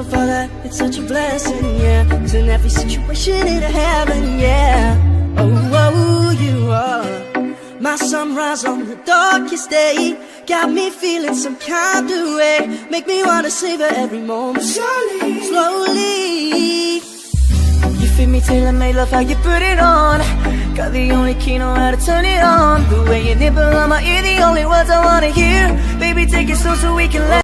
grateful for that, it's such a blessing, yeah. Turn every situation into heaven, yeah. Oh, you are my sunrise on the darkest day. Got me feeling some kind of way. Make me wanna savor every moment slowly, slowly. You feed me till I make love, how you put it on. Got the only key, know how to turn it on. The way you nibble on my ear, the only words I wanna hear. Baby, take it slow so we can let